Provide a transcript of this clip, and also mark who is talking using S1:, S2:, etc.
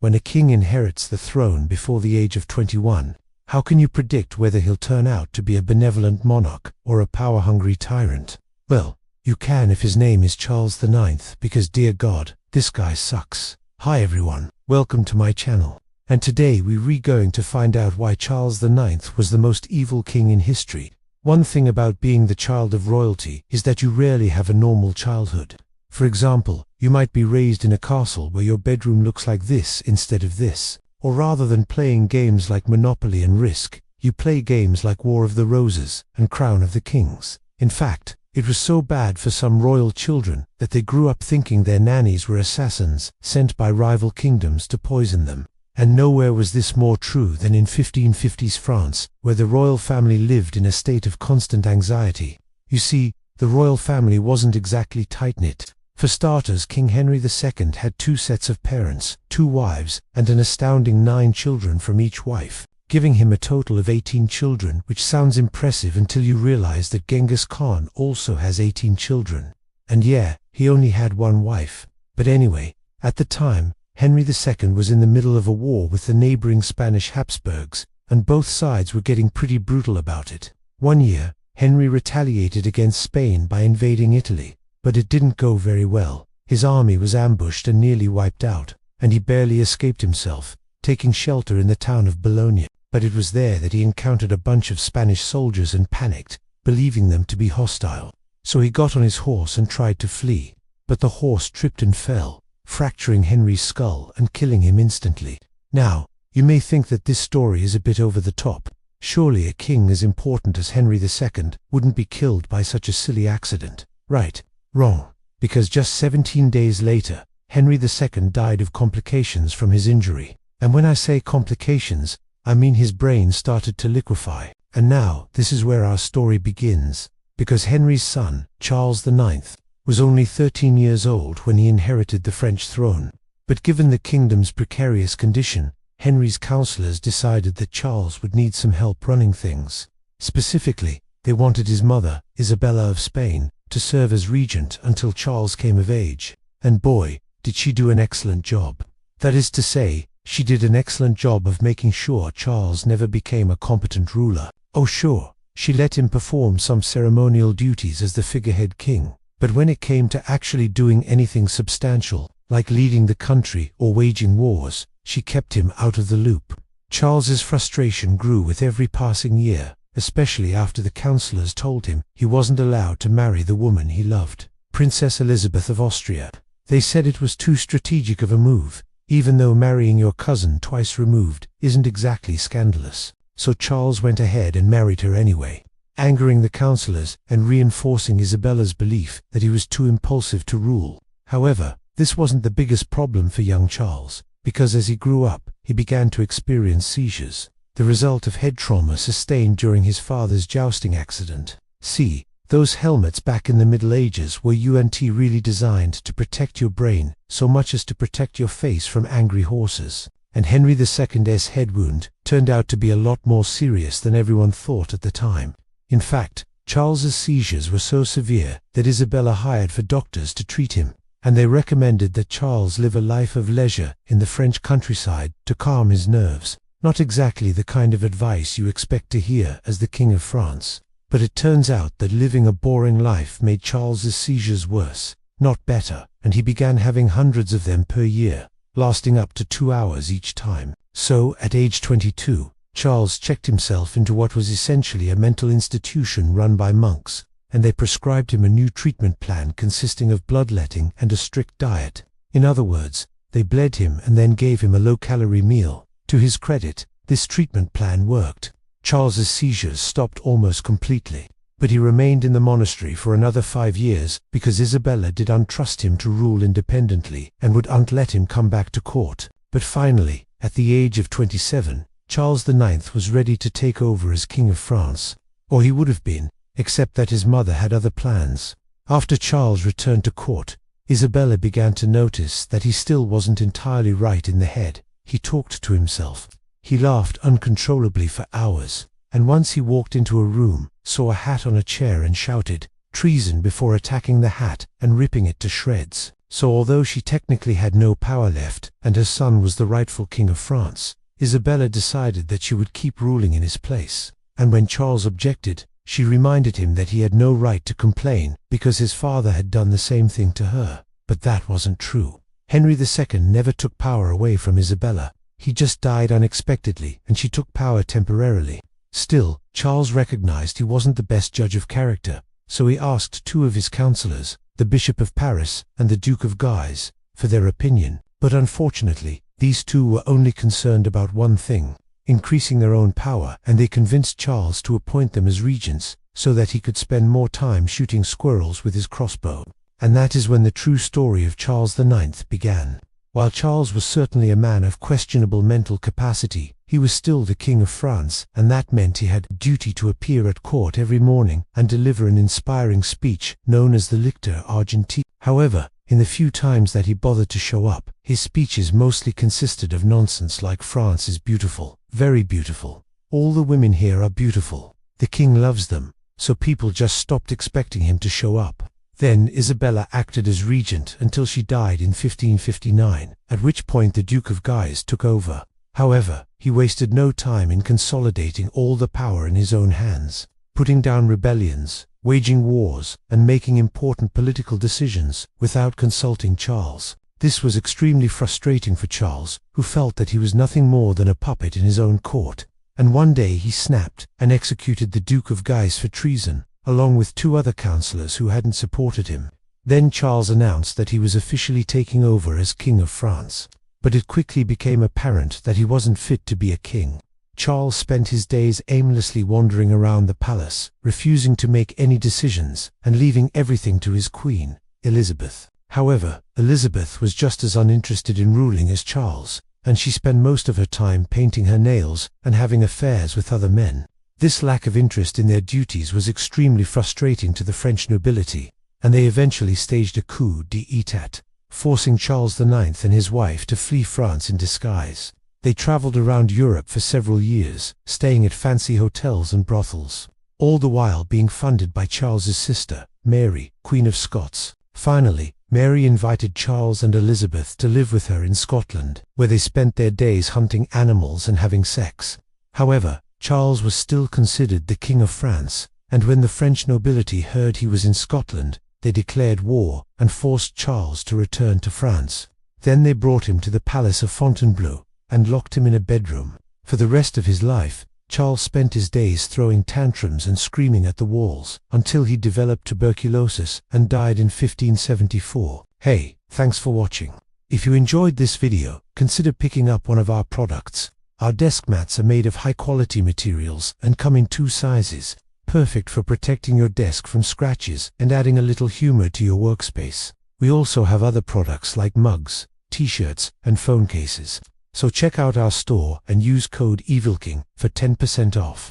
S1: when a king inherits the throne before the age of 21, how can you predict whether he'll turn out to be a benevolent monarch or a power-hungry tyrant? Well, you can if his name is Charles IX, because dear God, this guy sucks. Hi everyone, welcome to my channel. And today we're going to find out why Charles IX was the most evil king in history. One thing about being the child of royalty is that you rarely have a normal childhood. For example, you might be raised in a castle where your bedroom looks like this instead of this. Or rather than playing games like Monopoly and Risk, you play games like War of the Roses and Crown of the Kings. In fact, it was so bad for some royal children that they grew up thinking their nannies were assassins sent by rival kingdoms to poison them. And nowhere was this more true than in 1550s France, where the royal family lived in a state of constant anxiety. You see, the royal family wasn't exactly tight-knit. For starters, King Henry II had 2 sets of parents, 2 wives, and an astounding 9 children from each wife, giving him a total of 18 children, which sounds impressive until you realize that Genghis Khan also has 18 children. And yeah, he only had 1 wife. But anyway, at the time, Henry II was in the middle of a war with the neighboring Spanish Habsburgs, and both sides were getting pretty brutal about it. One year, Henry retaliated against Spain by invading Italy. But it didn't go very well. His army was ambushed and nearly wiped out, and he barely escaped himself, taking shelter in the town of Bologna. But it was there that he encountered a bunch of Spanish soldiers and panicked, believing them to be hostile. So he got on his horse and tried to flee, but the horse tripped and fell, fracturing Henry's skull and killing him instantly. Now, you may think that this story is a bit over the top. Surely a king as important as Henry II wouldn't be killed by such a silly accident, right? Wrong, because just 17 days later, Henry II died of complications from his injury. And when I say complications, I mean his brain started to liquefy. And now, this is where our story begins, because Henry's son, Charles IX, was only 13 years old when he inherited the French throne. But given the kingdom's precarious condition, Henry's counselors decided that Charles would need some help running things. Specifically, they wanted his mother, Isabella of Spain, to serve as regent until Charles came of age. And boy, did she do an excellent job. That is to say, she did an excellent job of making sure Charles never became a competent ruler. Oh sure, she let him perform some ceremonial duties as the figurehead king, but when it came to actually doing anything substantial, like leading the country or waging wars, she kept him out of the loop. Charles's frustration grew with every passing year, especially after the counselors told him he wasn't allowed to marry the woman he loved, Princess Elizabeth of Austria. They said it was too strategic of a move, even though marrying your cousin twice removed isn't exactly scandalous. So Charles went ahead and married her anyway, angering the counselors and reinforcing Isabella's belief that he was too impulsive to rule. However, this wasn't the biggest problem for young Charles, because as he grew up, he began to experience seizures, the result of head trauma sustained during his father's jousting accident. See, those helmets back in the Middle Ages were really designed to protect your brain so much as to protect your face from angry horses. And Henry II's head wound turned out to be a lot more serious than everyone thought at the time. In fact, Charles's seizures were so severe that Isabella hired for doctors to treat him, and they recommended that Charles live a life of leisure in the French countryside to calm his nerves. Not exactly the kind of advice you expect to hear as the King of France. But it turns out that living a boring life made Charles's seizures worse, not better, and he began having hundreds of them per year, lasting up to 2 hours each time. So, at age 22, Charles checked himself into what was essentially a mental institution run by monks, and they prescribed him a new treatment plan consisting of bloodletting and a strict diet. In other words, they bled him and then gave him a low-calorie meal. To his credit, this treatment plan worked. Charles's seizures stopped almost completely, but he remained in the monastery for another 5 years because Isabella didn't trust him to rule independently and wouldn't let him come back to court. But finally, at the age of 27, Charles IX was ready to take over as King of France. Or he would have been, except that his mother had other plans. After Charles returned to court, Isabella began to notice that he still wasn't entirely right in the head. He talked to himself. He laughed uncontrollably for hours, and once he walked into a room, saw a hat on a chair and shouted, "Treason," before attacking the hat and ripping it to shreds. So although she technically had no power left, and her son was the rightful king of France, Isabella decided that she would keep ruling in his place. And when Charles objected, she reminded him that he had no right to complain because his father had done the same thing to her. But that wasn't true. Henry II never took power away from Isabella. He just died unexpectedly, and she took power temporarily. Still, Charles recognized he wasn't the best judge of character, so he asked two of his counselors, the Bishop of Paris and the Duke of Guise, for their opinion. But unfortunately, these two were only concerned about one thing: increasing their own power, and they convinced Charles to appoint them as regents so that he could spend more time shooting squirrels with his crossbow. And that is when the true story of Charles IX began. While Charles was certainly a man of questionable mental capacity, he was still the King of France, and that meant he had a duty to appear at court every morning and deliver an inspiring speech known as the Lictor Argentea. However, in the few times that he bothered to show up, his speeches mostly consisted of nonsense like "France is beautiful, very beautiful. All the women here are beautiful. The king loves them," so people just stopped expecting him to show up. Then Isabella acted as regent until she died in 1559, at which point the Duke of Guise took over. However, he wasted no time in consolidating all the power in his own hands, putting down rebellions, waging wars, and making important political decisions without consulting Charles. This was extremely frustrating for Charles, who felt that he was nothing more than a puppet in his own court. And one day he snapped and executed the Duke of Guise for treason, along with two other councillors who hadn't supported him. Then Charles announced that he was officially taking over as King of France. But it quickly became apparent that he wasn't fit to be a king. Charles spent his days aimlessly wandering around the palace, refusing to make any decisions, and leaving everything to his queen, Elizabeth. However, Elizabeth was just as uninterested in ruling as Charles, and she spent most of her time painting her nails and having affairs with other men. This lack of interest in their duties was extremely frustrating to the French nobility, and they eventually staged a coup d'état, forcing Charles IX and his wife to flee France in disguise. They traveled around Europe for several years, staying at fancy hotels and brothels, all the while being funded by Charles's sister, Mary, Queen of Scots. Finally, Mary invited Charles and Elizabeth to live with her in Scotland, where they spent their days hunting animals and having sex. However, Charles was still considered the King of France, and when the French nobility heard he was in Scotland, they declared war and forced Charles to return to France. Then they brought him to the palace of Fontainebleau and locked him in a bedroom. For the rest of his life, Charles spent his days throwing tantrums and screaming at the walls, until he developed tuberculosis and died in 1574. Hey, thanks for watching. If you enjoyed this video, consider picking up one of our products. Our desk mats are made of high-quality materials and come in 2 sizes, perfect for protecting your desk from scratches and adding a little humor to your workspace. We also have other products like mugs, t-shirts, and phone cases. So check out our store and use code EvilKing for 10% off.